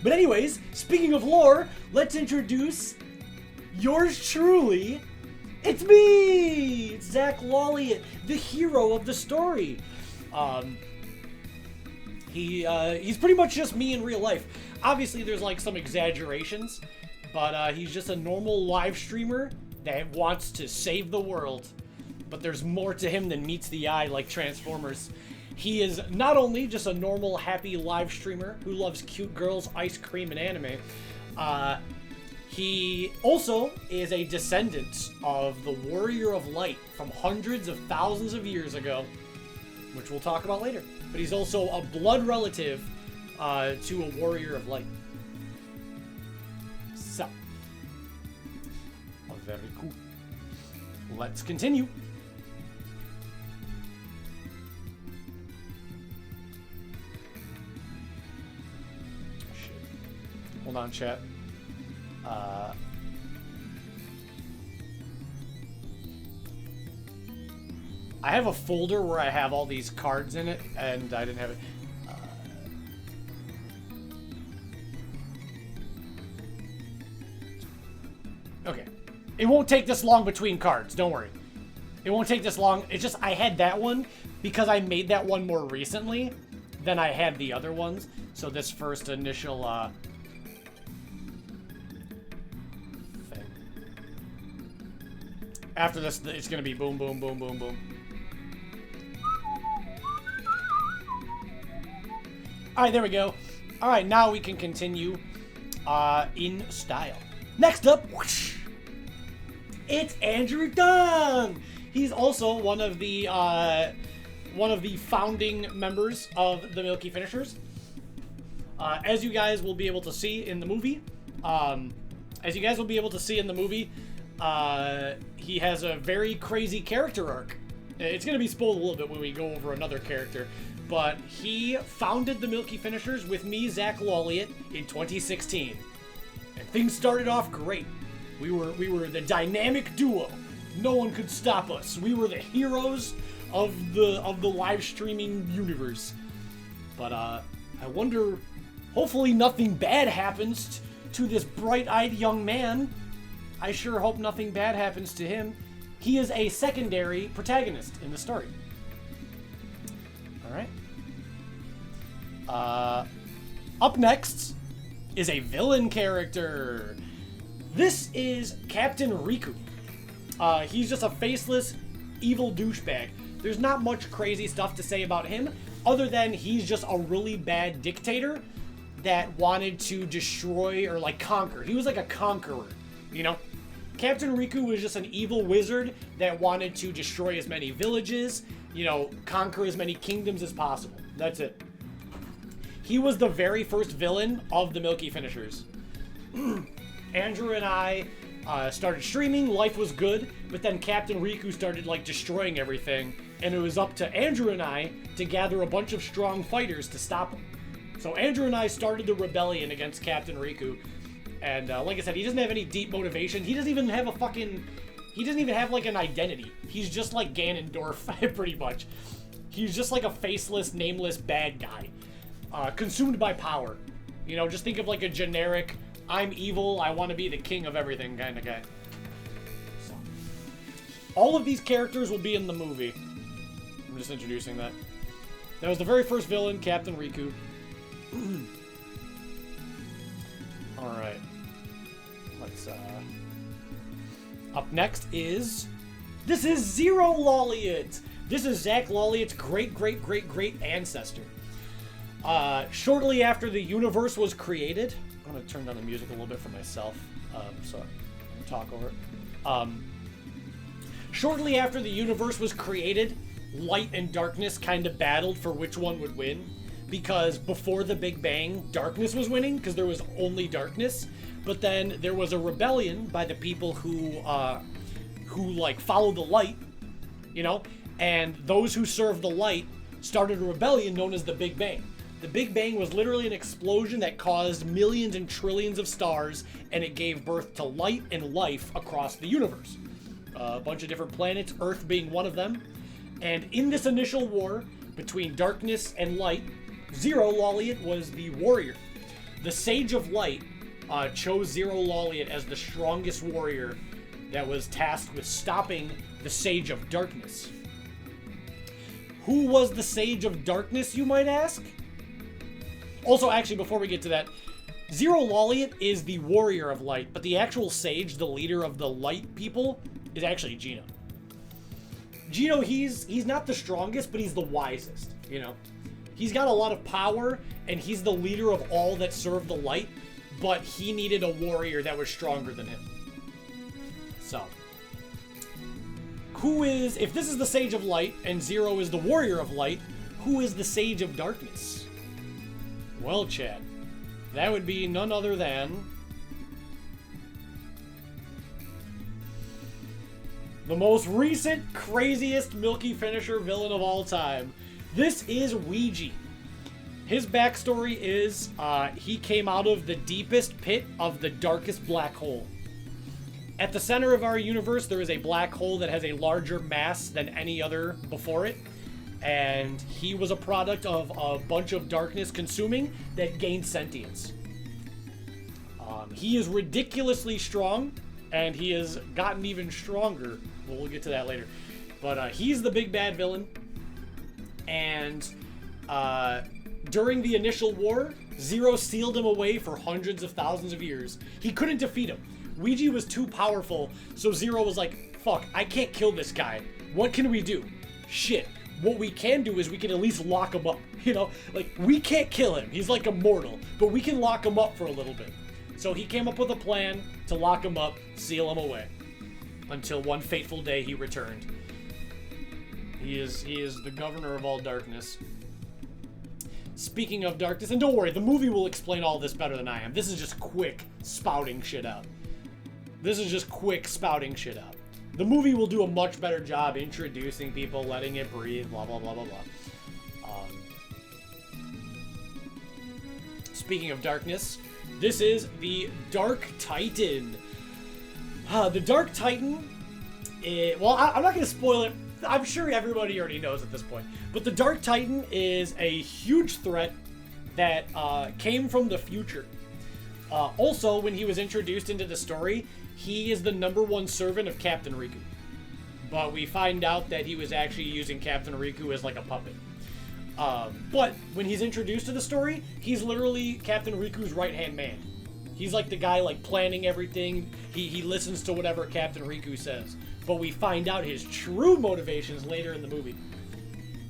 But anyways, speaking of lore, let's introduce yours truly. It's me! It's Zach Lawliet, the hero of the story. He's pretty much just me in real life. Obviously, there's like some exaggerations, but he's just a normal live streamer that wants to save the world. But there's more to him than meets the eye like Transformers. He is not only just a normal, happy live streamer who loves cute girls, ice cream, and anime, he also is a descendant of the Warrior of Light from hundreds of thousands of years ago, which we'll talk about later. But he's also a blood relative to a Warrior of Light. So, very cool. Let's continue. Shit. Hold on, chat. I have a folder where I have all these cards in it, and I didn't have it. Okay. It won't take this long between cards, don't worry. It won't take this long. It's just I had that one because I made that one more recently than I had the other ones. So this first initial thing. After this, it's going to be boom, boom, boom, boom, boom. Alright, there we go. Alright, now we can continue in style. Next up, whoosh, it's Andrew Dunn! He's also one of the founding members of the Milky Finishers. As you guys will be able to see in the movie, he has a very crazy character arc. It's going to be spoiled a little bit when we go over another character. But he founded the Milky Finishers with me, Zach Lawliet, in 2016. And things started off great. We were the dynamic duo. No one could stop us. We were the heroes of the live streaming universe. But I wonder, hopefully nothing bad happens to this bright-eyed young man. I sure hope nothing bad happens to him. He is a secondary protagonist in the story. Alright. Up next is a villain character. This is Captain Riku. He's just a faceless, evil douchebag. There's not much crazy stuff to say about him, other than he's just a really bad dictator that wanted to destroy or like conquer. He was like a conqueror, you know? Captain Riku was just an evil wizard that wanted to destroy as many villages, you know, conquer as many kingdoms as possible. That's it. He was the very first villain of the Milky Finishers. Andrew and I started streaming, life was good, but then Captain Riku started like destroying everything, and it was up to Andrew and I to gather a bunch of strong fighters to stop him. So Andrew and I started the rebellion against Captain Riku, and like I said, he doesn't have any deep motivation. He doesn't even have like an identity. He's just like Ganondorf, pretty much. He's just like a faceless, nameless bad guy, consumed by power. You know, just think of like a generic, I'm evil, I want to be the king of everything kind of guy. So, all of these characters will be in the movie. I'm just introducing that. That was the very first villain, Captain Riku. Alright. Let's, up next is... This is Zero Lawliet! This is Zach Lawliet's great ancestor. Shortly after the universe was created... I'm going to turn down the music a little bit for myself, so I can talk over it. Shortly after the universe was created, light and darkness kind of battled for which one would win. Because before the Big Bang, darkness was winning, because there was only darkness. But then there was a rebellion by the people who like, followed the light, you know? And those who served the light started a rebellion known as the Big Bang. The Big Bang was literally an explosion that caused millions and trillions of stars, and it gave birth to light and life across the universe. A bunch of different planets, Earth being one of them. And in this initial war between darkness and light, Zero Lawliet was the warrior. The Sage of Light chose Zero Lawliet as the strongest warrior that was tasked with stopping the Sage of Darkness. Who was the Sage of Darkness, you might ask? Also, actually, before we get to that, Zero Lawliet is the warrior of light, but the actual Sage, the leader of the light people, is actually Gino. Gino, he's not the strongest, but he's the wisest, you know? He's got a lot of power, and he's the leader of all that serve the light, but he needed a warrior that was stronger than him. So, if this is the Sage of Light, and Zero is the warrior of light, who is the Sage of Darkness? Well, Chad, that would be none other than the most recent, craziest Milky finisher villain of all time. This is Ouija. His backstory is he came out of the deepest pit of the darkest black hole. At the center of our universe, there is a black hole that has a larger mass than any other before it. And he was a product of a bunch of darkness consuming that gained sentience. He is ridiculously strong, and he has gotten even stronger. We'll get to that later. But he's the big bad villain. And during the initial war, Zero sealed him away for hundreds of thousands of years. He couldn't defeat him. Ouija was too powerful, so Zero was like, fuck, I can't kill this guy. What can we do? Shit. What we can do is we can at least lock him up. You know, like, we can't kill him. He's like immortal, but we can lock him up for a little bit. So he came up with a plan to lock him up, seal him away, until one fateful day he returned. He is the governor of all darkness. Speaking of darkness, and don't worry, the movie will explain all this better than I am. This is just quick spouting shit out. The movie will do a much better job introducing people, letting it breathe, blah, blah, blah, blah, blah. Speaking of darkness, this is the Dark Titan. The Dark Titan, well, I'm not going to spoil it. I'm sure everybody already knows at this point. But the Dark Titan is a huge threat that came from the future. Also, when he was introduced into the story, he is the #1 servant of Captain Riku. But we find out that he was actually using Captain Riku as like a puppet. But when he's introduced to the story, he's literally Captain Riku's right-hand man. He's like the guy like planning everything. He listens to whatever Captain Riku says. But we find out his true motivations later in the movie.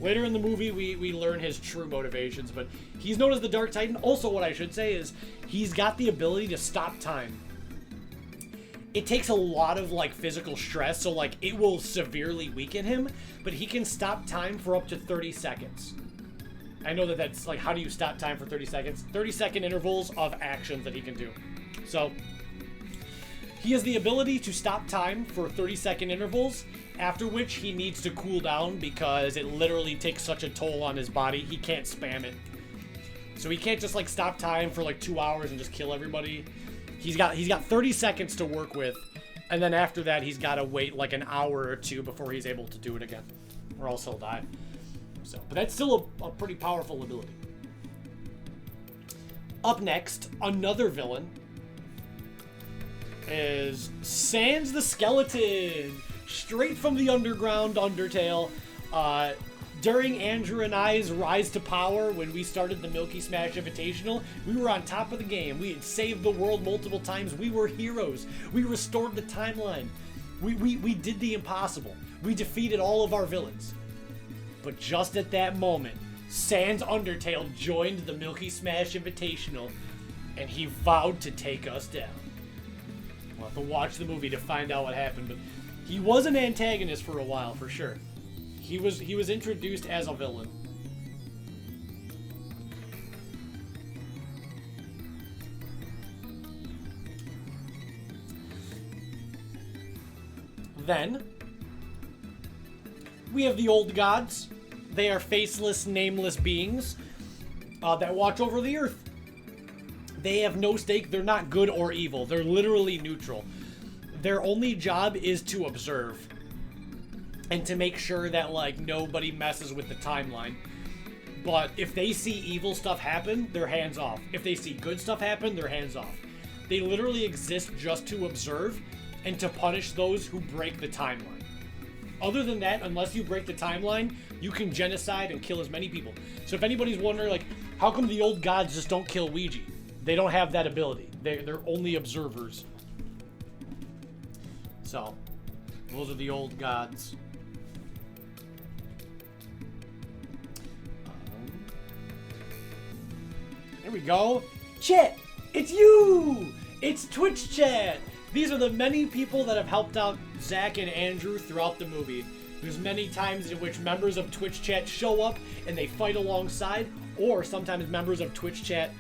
Later in the movie, we learn his true motivations, but he's known as the Dark Titan. Also, what I should say is he's got the ability to stop time. It takes a lot of, like, physical stress, so, like, it will severely weaken him, but he can stop time for up to 30 seconds. I know that's, like, how do you stop time for 30 seconds? 30-second intervals of actions that he can do. So, he has the ability to stop time for 30-second intervals, after which he needs to cool down because it literally takes such a toll on his body, he can't spam it. So he can't just, like, stop time for, like, 2 hours and just kill everybody. He's got 30 seconds to work with, and then after that, he's got to wait like an hour or two before he's able to do it again, or else he'll die. So, but that's still a pretty powerful ability. Up next, another villain is Sans the Skeleton, straight from the underground Undertale. During Andrew and I's rise to power, when we started the Milky Smash Invitational, we were on top of the game. We had saved the world multiple times. We were heroes. We restored the timeline. We did the impossible. We defeated all of our villains. But just at that moment, Sans Undertale joined the Milky Smash Invitational, and he vowed to take us down. We'll have to watch the movie to find out what happened, but he was an antagonist for a while, for sure. He was introduced as a villain. Then, we have the old gods. They are faceless, nameless beings that watch over the earth. They have no stake. They're not good or evil. They're literally neutral. Their only job is to observe and to make sure that, like, nobody messes with the timeline. But if they see evil stuff happen, they're hands off. If they see good stuff happen, they're hands off. They literally exist just to observe and to punish those who break the timeline. Other than that, unless you break the timeline, you can genocide and kill as many people. So if anybody's wondering, like, how come the old gods just don't kill Ouija? They don't have that ability. They're only observers. So, those are the old gods. There we go. Chat, it's you! It's Twitch chat! These are the many people that have helped out Zach and Andrew throughout the movie. There's many times in which members of Twitch chat show up and they fight alongside, or sometimes members of Twitch chat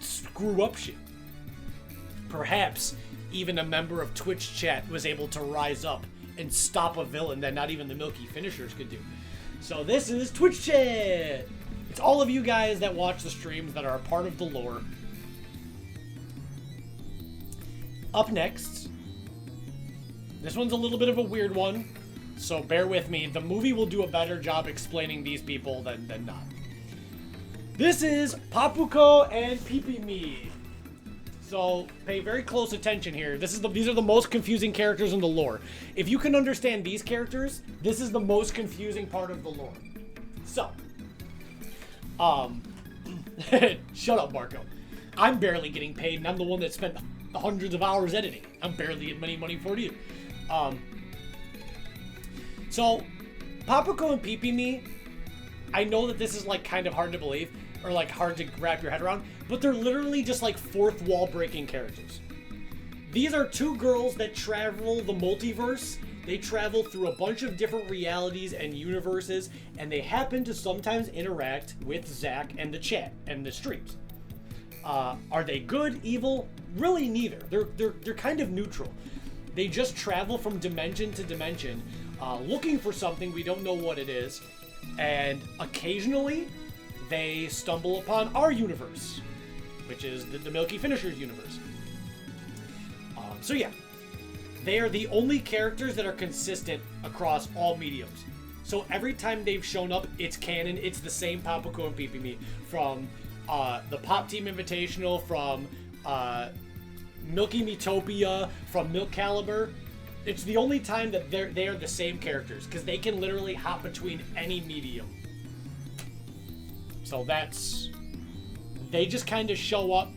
screw up shit. Perhaps even a member of Twitch chat was able to rise up and stop a villain that not even the Milky finishers could do. So this is Twitch chat! It's all of you guys that watch the streams that are a part of the lore. Up next, this one's a little bit of a weird one, so bear with me. The movie will do a better job explaining these people than not. This is Papuko and Pipimi. So pay very close attention here. These are the most confusing characters in the lore. If you can understand these characters, this is the most confusing part of the lore. So, shut up, Marco. I'm barely getting paid, and I'm the one that spent hundreds of hours editing. I'm barely getting any money for it either. So, Papuko and Pipimi, I know that this is like kind of hard to believe, or like hard to wrap your head around, but they're literally just like fourth wall breaking characters. These are two girls that travel the multiverse. They travel through a bunch of different realities and universes, and they happen to sometimes interact with Zach and the chat and the streams. Are they good, evil? Really neither. They're kind of neutral. They just travel from dimension to dimension, looking for something. We don't know what it is, and occasionally they stumble upon our universe, which is the Milky Finishers universe. So yeah, they are the only characters that are consistent across all mediums. So every time they've shown up, it's canon. It's the same Papuko and Pipimi from the Pop Team Invitational, from Milky Metopia, from Milk Caliber. It's the only time that they are the same characters, because they can literally hop between any medium. So they just kind of show up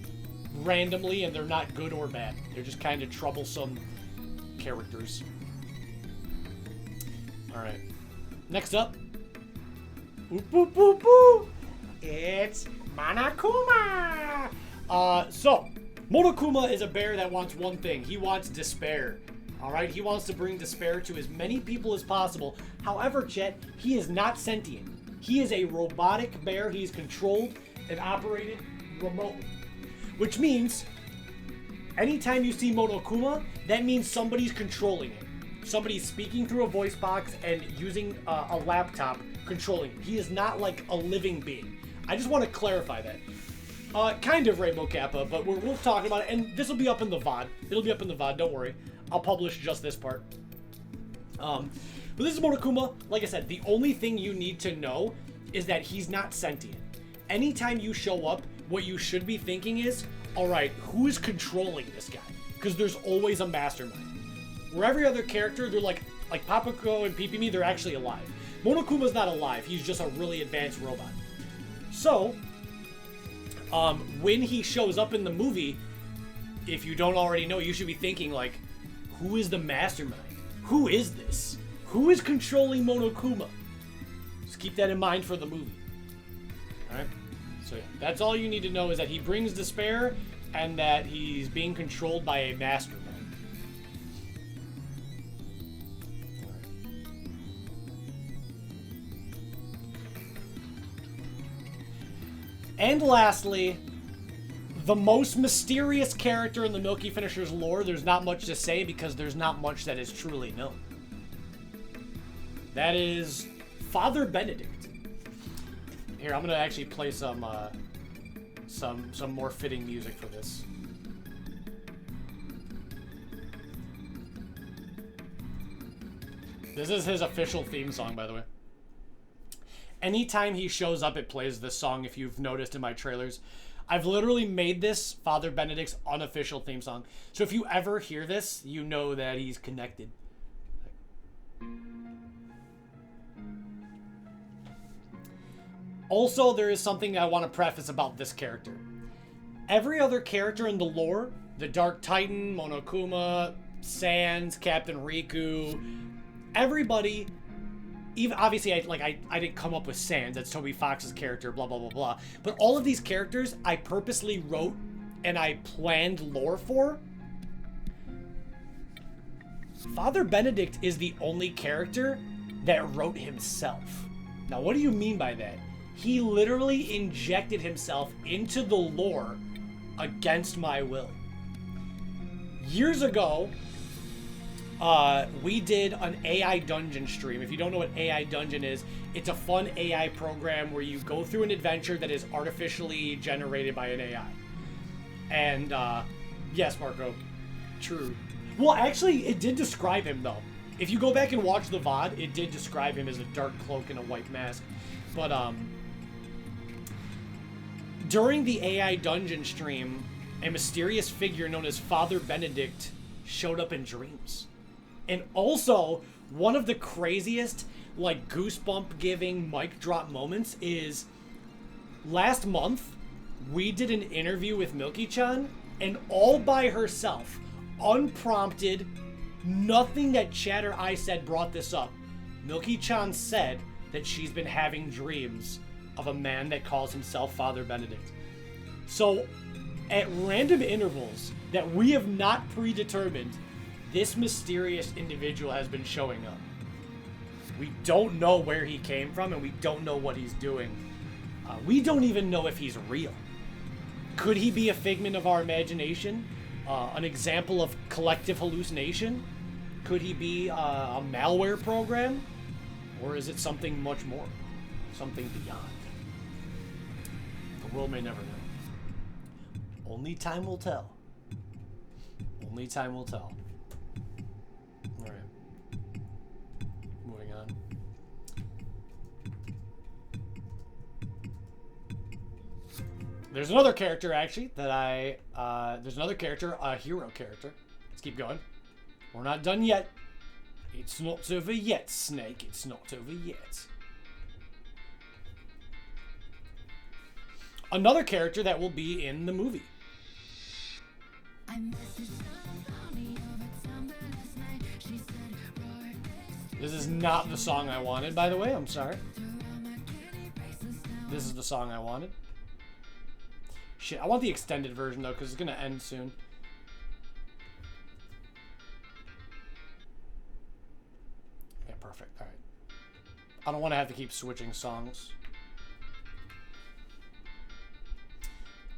randomly, and they're not good or bad. They're just kind of troublesome characters. Alright. Next up. Oop, boop, boop, boop. It's Monokuma! So, Monokuma is a bear that wants one thing. He wants despair. Alright? He wants to bring despair to as many people as possible. However, Chet, he is not sentient. He is a robotic bear. He's controlled and operated remotely. Which means, anytime you see Monokuma, that means somebody's controlling it. Somebody's speaking through a voice box and using a laptop controlling it. He is not like a living being. I just want to clarify that. Kind of Rainbow Kappa, but we'll talk about it, and this will be up in the VOD. It'll be up in the VOD, don't worry. I'll publish just this part. But this is Monokuma. Like I said, the only thing you need to know is that he's not sentient. Anytime you show up, what you should be thinking is, alright, who is controlling this guy? Because there's always a mastermind. Where every other character, they're like Papuko and Pipimi, they're actually alive. Monokuma's not alive, he's just a really advanced robot. So, when he shows up in the movie, if you don't already know, you should be thinking like, who is the mastermind? Who is this? Who is controlling Monokuma? Just keep that in mind for the movie. Alright? So yeah, that's all you need to know, is that he brings despair and that he's being controlled by a mastermind. And lastly, the most mysterious character in the Milky Finishers lore. There's not much to say because there's not much that is truly known. That is Father Benedict. Here, I'm gonna actually play some more fitting music for this. This is his official theme song, by the way. Anytime he shows up, it plays this song, if you've noticed in my trailers. I've literally made this Father Benedict's unofficial theme song. So if you ever hear this, you know that he's connected. Also, there is something I want to preface about this character. Every other character in the lore, the Dark Titan, Monokuma, Sans, Captain Riku, everybody, even obviously I didn't come up with Sans, that's Toby Fox's character, blah blah blah blah. But all of these characters I purposely wrote and I planned lore for. Father Benedict is the only character that wrote himself. Now, what do you mean by that? He literally injected himself into the lore against my will. Years ago, we did an AI dungeon stream. If you don't know what AI dungeon is, it's a fun AI program where you go through an adventure that is artificially generated by an AI. And, yes, Marco, true. Well, actually, it did describe him, though. If you go back and watch the VOD, it did describe him as a dark cloak and a white mask. But, during the AI dungeon stream, a mysterious figure known as Father Benedict showed up in dreams. And also, one of the craziest, like, goosebump-giving mic drop moments is last month, we did an interview with Milky-chan, and all by herself, unprompted, nothing that chat or I said brought this up. Milky-chan said that she's been having dreams of a man that calls himself Father Benedict. So, at random intervals that we have not predetermined, this mysterious individual has been showing up. We don't know where he came from, and we don't know what he's doing. We don't even know if he's real. Could he be a figment of our imagination? An example of collective hallucination? Could he be a malware program? Or is it something much more? Something beyond? The world may never know. Only time will tell. Only time will tell. Alright. Moving on. There's another character, actually, that there's another character, a hero character. Let's keep going. We're not done yet. It's not over yet, Snake. It's not over yet. Another character that will be in the movie. This is not the song I wanted, by the way. I'm sorry. This is the song I wanted. Shit, I want the extended version, though, because it's going to end soon. Yeah, perfect. All right. I don't want to have to keep switching songs.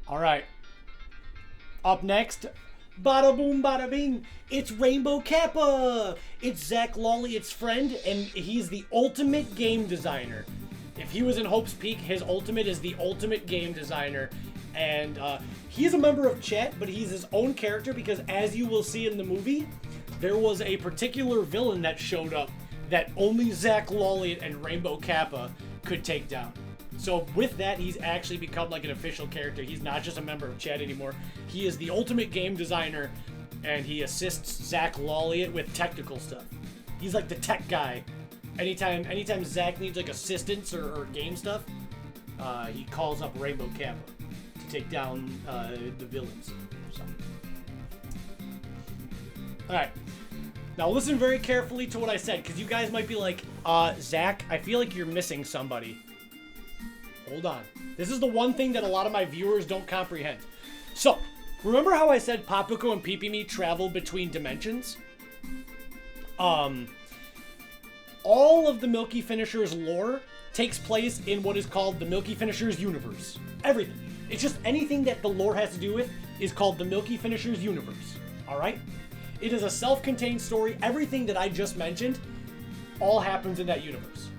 All right. Up next, bada boom, bada bing. It's Rainbow Kappa. It's Zach Lawley's friend, and he's the ultimate game designer. If he was in Hope's Peak, his ultimate is the ultimate game designer. And he's a member of chat, but he's his own character because, as you will see in the movie, there was a particular villain that showed up that only Zach Lawley and Rainbow Kappa could take down. So with that, he's actually become like an official character. He's not just a member of chat anymore. He is the ultimate game designer, and he assists Zach Lawley with technical stuff. He's like the tech guy. Anytime Zach needs like assistance or game stuff, he calls up Rainbow Kappa to take down the villains. So. All right. Now listen very carefully to what I said, because you guys might be like, Zach, I feel like you're missing somebody. Hold on. This is the one thing that a lot of my viewers don't comprehend. So, remember how I said Papuko and Pipimi travel between dimensions? All of the Milky Finishers lore takes place in what is called the Milky Finishers universe. Everything. It's just anything that the lore has to do with is called the Milky Finishers universe. Alright? It is a self-contained story. Everything that I just mentioned all happens in that universe.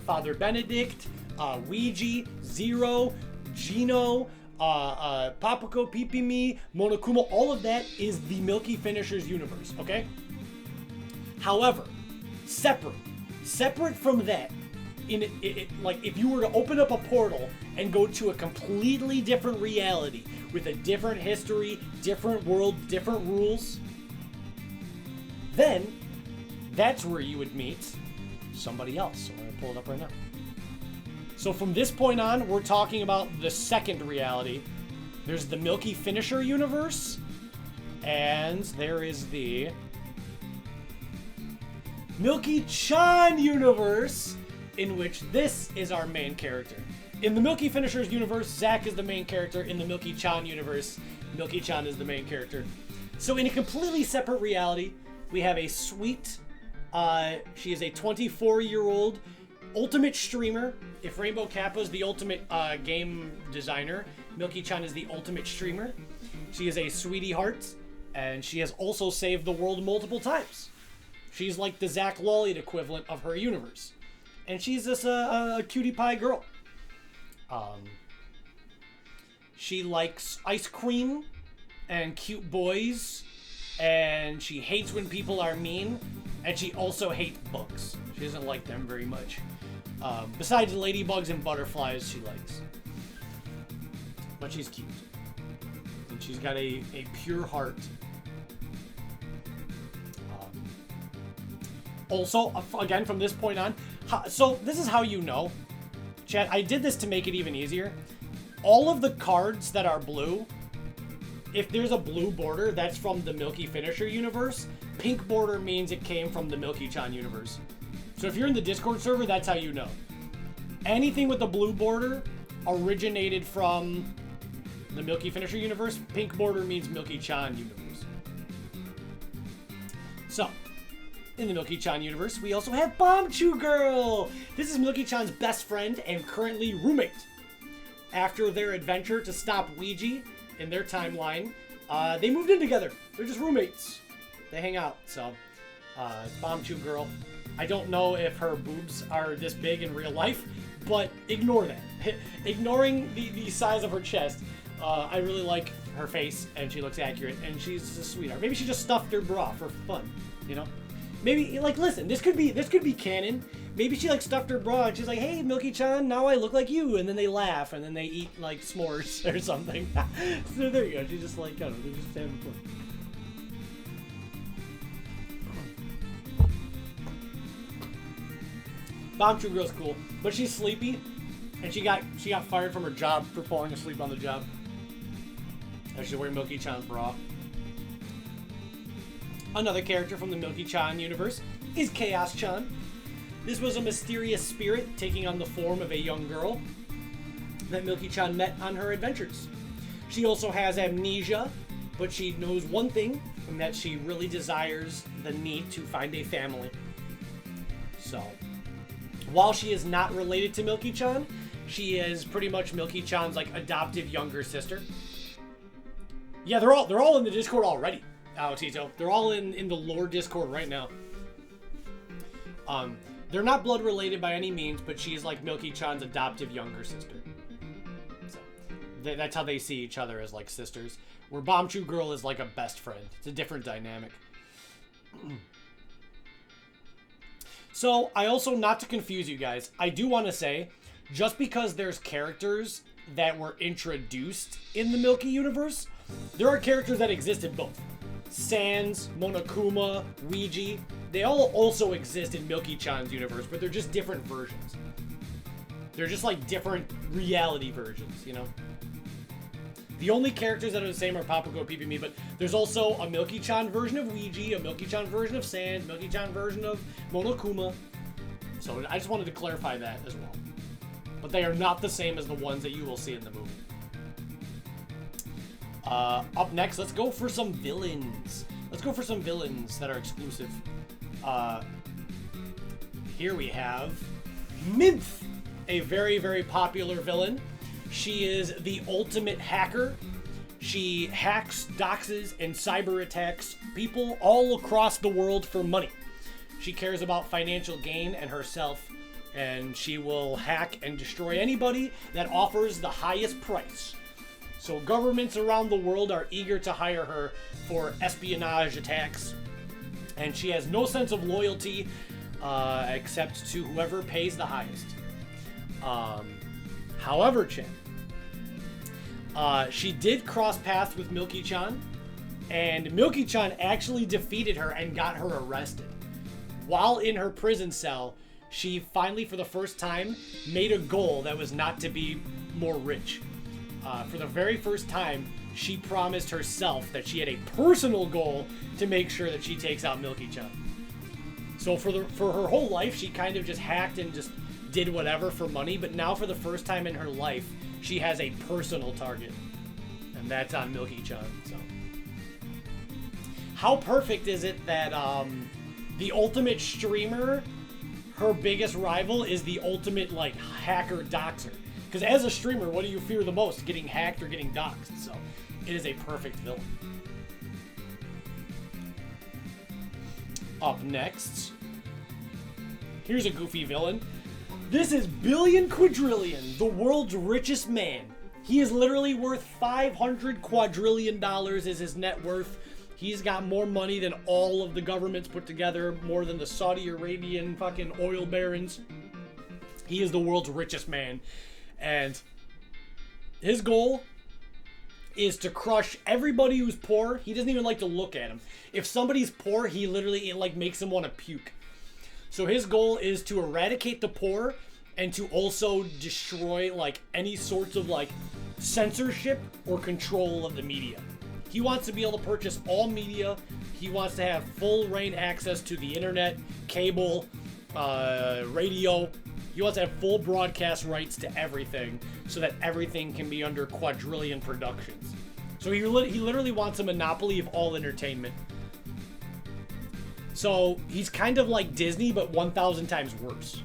Father Benedict, Ouija, Zero, Gino, Papuko, Pipimi, Monokuma, all of that is the Milky Finishers universe, okay? However, separate from that, like if you were to open up a portal and go to a completely different reality with a different history, different world, different rules, then that's where you would meet somebody else. So I'm going to pull it up right now. So from this point on, we're talking about the second reality. There's the Milky Finisher universe, and there is the Milky-chan universe, in which this is our main character. In the Milky Finishers universe, Zack is the main character. In the Milky-chan universe, Milky-chan is the main character. So in a completely separate reality, we have a sweet, she is a 24-year-old ultimate streamer. If Rainbow Kappa is the ultimate game designer, Milky-chan is the ultimate streamer. She is a sweetie heart, and she has also saved the world multiple times. She's like the Zack Lolliot equivalent of her universe. And she's just a cutie pie girl. She likes ice cream and cute boys, and she hates when people are mean, and she also hates bugs. She doesn't like them very much. Besides ladybugs and butterflies, she likes. But she's cute. And she's got a pure heart. Also, again, from this point on, so this is how you know. Chat, I did this to make it even easier. All of the cards that are blue, if there's a blue border, that's from the Milky Finisher universe. Pink border means it came from the Milky-chan universe. So if you're in the Discord server, that's how you know. Anything with the blue border originated from the Milky Finisher universe. Pink border means Milky-chan universe. So, in the Milky-chan universe, we also have Bombchu Girl! This is Milky-chan's best friend and currently roommate. After their adventure to stop Ouija in their timeline, they moved in together. They're just roommates. They hang out, so Bombchu Girl. I don't know if her boobs are this big in real life, but ignore that. Ignoring the size of her chest, I really like her face, and she looks accurate, and she's a sweetheart. Maybe she just stuffed her bra for fun, you know? Maybe, like, listen, this could be canon. Maybe she, like, stuffed her bra, and she's like, hey, Milky-chan, now I look like you, and then they laugh, and then they eat, like, s'mores or something. So there you go. She's just, like, I don't know, they're just having fun. Bombchu Girl's cool, but she's sleepy, and she got fired from her job for falling asleep on the job. And she's wearing Milky-chan's bra. Another character from the Milky-chan universe is Chaos-chan. This was a mysterious spirit taking on the form of a young girl that Milky-chan met on her adventures. She also has amnesia, but she knows one thing, and that she really desires the need to find a family. So, while she is not related to Milky-chan, she is pretty much Milky-chan's like adopted younger sister. Yeah, they're all in the Discord already. Tito. They're all in the lore Discord right now. They're not blood related by any means, but she's like Milky-chan's adoptive younger sister. So that's how they see each other, as like sisters. Where Bombchu Girl is like a best friend. It's a different dynamic. So I also, not to confuse you guys, I do want to say, just because there's characters that were introduced in the Milky universe, there are characters that exist in both. Sans, Monokuma, Ouija, they all also exist in Milky-chan's universe, but they're just different versions. They're just like different reality versions, you know? The only characters that are the same are Papago, Pipimi, but there's also a Milky-chan version of Ouija, a Milky-chan version of Sans, Milky-chan version of Monokuma. So I just wanted to clarify that as well. But they are not the same as the ones that you will see in the movie. Up next, let's go for some villains. Let's go for some villains that are exclusive. Here we have Minth, a very, very popular villain. She is the ultimate hacker. She hacks, doxes, and cyber attacks people all across the world for money. She cares about financial gain and herself, and she will hack and destroy anybody that offers the highest price. So governments around the world are eager to hire her for espionage attacks. And she has no sense of loyalty except to whoever pays the highest. However, Chan, she did cross paths with Milky-chan, and Milky-chan actually defeated her and got her arrested. While in her prison cell, she finally, for the first time, made a goal that was not to be more rich. For the very first time, she promised herself that she had a personal goal to make sure that she takes out Milky-chan. So for her whole life, she kind of just hacked and just did whatever for money, but now for the first time in her life, she has a personal target. And that's on Milky-chan, so. How perfect is it that the ultimate streamer, her biggest rival, is the ultimate, like, hacker doxer? Because as a streamer, what do you fear the most? Getting hacked or getting doxed? So, it is a perfect villain. Up next, here's a goofy villain. This is Billion Quadrillion, the world's richest man. He is literally worth $500 quadrillion is his net worth. He's got more money than all of the governments put together, more than the Saudi Arabian fucking oil barons. He is the world's richest man. And his goal is to crush everybody who's poor. He doesn't even like to look at them. If somebody's poor, he literally, it like makes him want to puke. So his goal is to eradicate the poor and to also destroy like any sorts of like censorship or control of the media. He wants to be able to purchase all media. He wants to have full reign access to the internet, cable, radio. He wants to have full broadcast rights to everything so that everything can be under quadrillion productions. So he literally wants a monopoly of all entertainment. So he's kind of like Disney, but 1,000 times worse.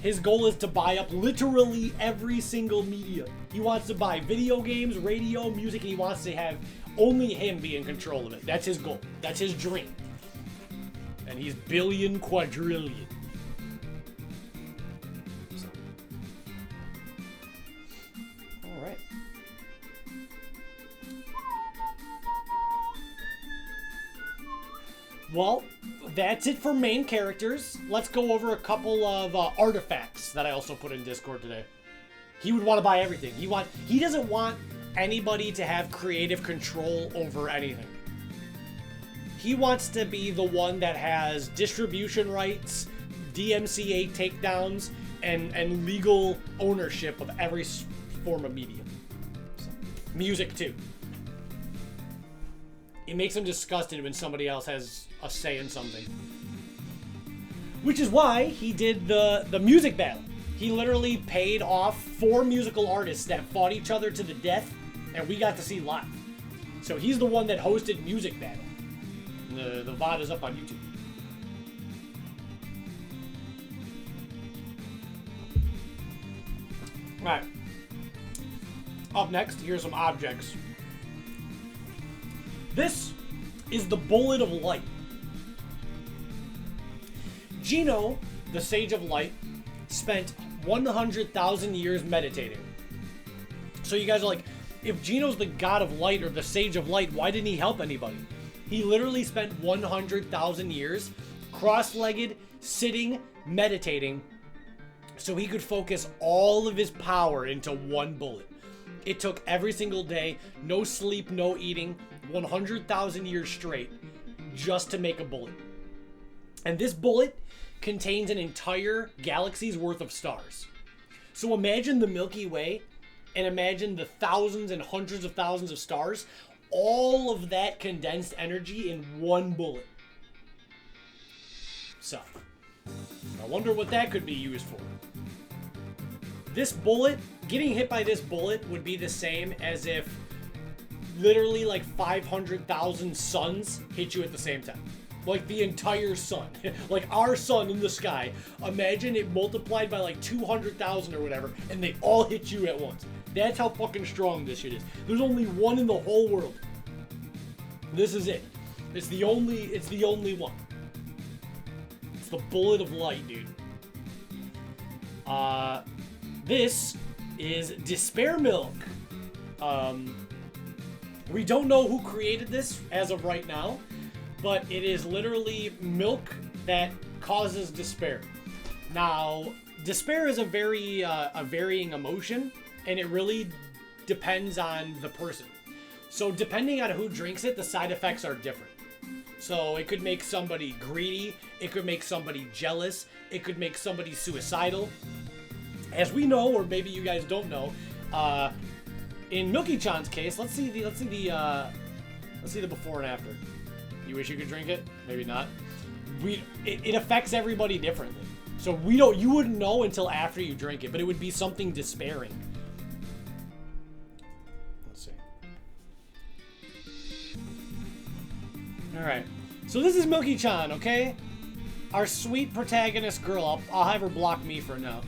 His goal is to buy up literally every single media. He wants to buy video games, radio, music, and he wants to have only him be in control of it. That's his goal. That's his dream. And he's billion quadrillion. So. All right. Well, that's it for main characters. Let's go over a couple of artifacts that I also put in Discord today. He would want to buy everything. He doesn't want anybody to have creative control over anything. He wants to be the one that has distribution rights, DMCA takedowns, and legal ownership of every form of media. So, music too. It makes him disgusted when somebody else has a say in something. Which is why he did the music battle. He literally paid off 4 musical artists that fought each other to the death, and we got to see live. So he's the one that hosted Music Battle. The VOD is up on YouTube. Alright. Up next, here's some objects. This is the Bullet of Light. Gino, the Sage of Light, spent 100,000 years meditating. So you guys are like, if Gino's the God of Light or the Sage of Light, why didn't he help anybody? He literally spent 100,000 years cross-legged, sitting, meditating, so he could focus all of his power into one bullet. It took every single day, no sleep, no eating, 100,000 years straight, just to make a bullet. And this bullet contains an entire galaxy's worth of stars. So imagine the Milky Way, and imagine the thousands and hundreds of thousands of stars, all of that condensed energy in one bullet. So, I wonder what that could be used for. This bullet, getting hit by this bullet would be the same as if literally like 500,000 suns hit you at the same time. Like the entire sun. Like our sun in the sky. Imagine it multiplied by like 200,000 or whatever, and they all hit you at once. That's how fucking strong this shit is. There's only one in the whole world. This is it. It's the only one. It's the Bullet of Light, dude. This is Despair Milk. We don't know who created this as of right now, but it is literally milk that causes despair. Now, despair is a very a varying emotion, and it really depends on the person. So depending on who drinks it, the side effects are different. So it could make somebody greedy, it could make somebody jealous, it could make somebody suicidal. As we know, or maybe you guys don't know, in Milky-chan's case, let's see the before and after. You wish you could drink it? Maybe not. It affects everybody differently. So you wouldn't know until after you drink it, but it would be something despairing. Let's see. Alright. So this is Milky-chan, okay? Our sweet protagonist girl. I'll have her block me for now.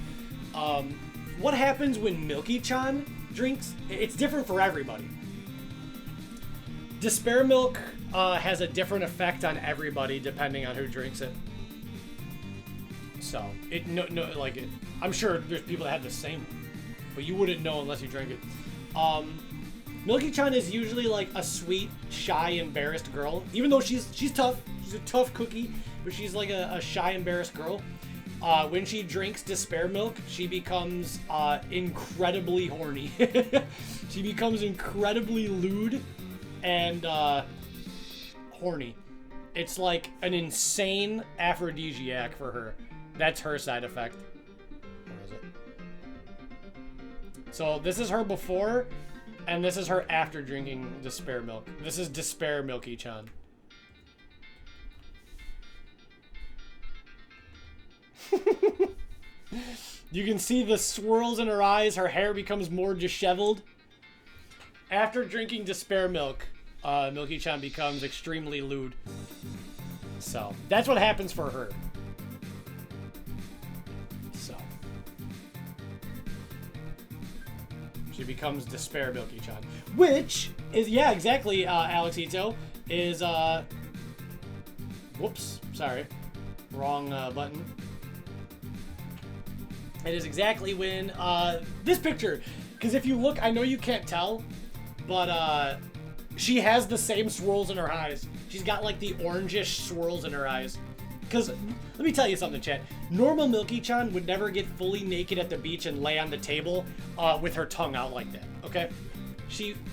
What happens when Milky-chan drinks? It's different for everybody. Despair milk has a different effect on everybody depending on who drinks it. So I'm sure there's people that have the same one, but you wouldn't know unless you drink it. Milky-chan is usually like a sweet, shy, embarrassed girl. Even though she's tough, she's a tough cookie, but she's like a shy, embarrassed girl. When she drinks despair milk, she becomes incredibly horny. She becomes incredibly lewd and horny. It's like an insane aphrodisiac for her. That's her side effect. Where is it? So this is her before, and this is her after drinking despair milk. This is despair Milky-chan. You can see the swirls in her eyes. Her hair becomes more disheveled. After drinking despair milk, Milky-chan becomes extremely lewd. So that's what happens for her. So she becomes despair Milky-chan, which is, yeah, exactly, Alexito, is whoops, sorry, wrong button. It is exactly when this picture, because if you look, I know you can't tell, but she has the same swirls in her eyes. She's got like the orangish swirls in her eyes. Because let me tell you something, chat. Normal Milky-chan would never get fully naked at the beach and lay on the table with her tongue out like that. Okay,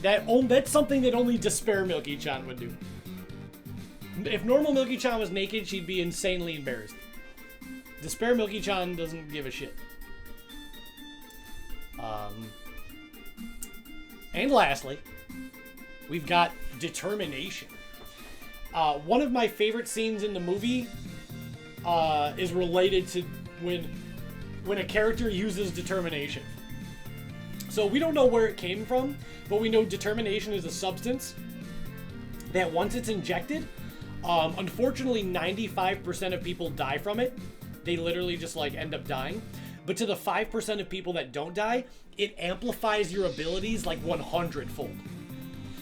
that's something that only despair Milky-chan would do. If normal Milky-chan was naked, she'd be insanely embarrassed. Despair Milky-chan doesn't give a shit. And lastly, we've got determination. One of my favorite scenes in the movie is related to when a character uses determination. So we don't know where it came from, but we know determination is a substance that once it's injected, unfortunately 95% of people die from it. They literally just like end up dying. But to the 5% of people that don't die, it amplifies your abilities like 100-fold.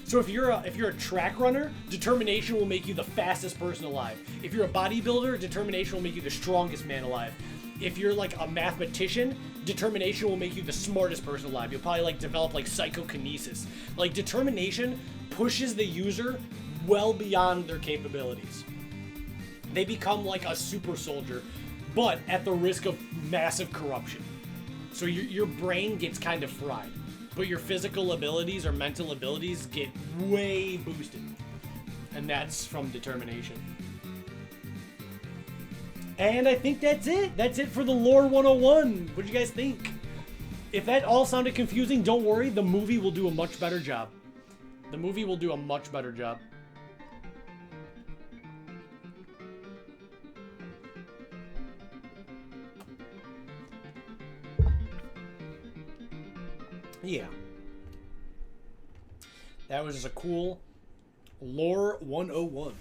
So if you're a track runner, determination will make you the fastest person alive. If you're a bodybuilder, determination will make you the strongest man alive. If you're like a mathematician, determination will make you the smartest person alive. You'll probably like develop like psychokinesis. Like determination pushes the user well beyond their capabilities. They become like a super soldier, but at the risk of massive corruption. So your brain gets kind of fried, but your physical abilities or mental abilities get way boosted. And that's from determination. And I think that's it. That's it for the Lore 101. What do you guys think? If that all sounded confusing, don't worry. The movie will do a much better job. The movie will do a much better job. Yeah. That was just a cool Lore 101.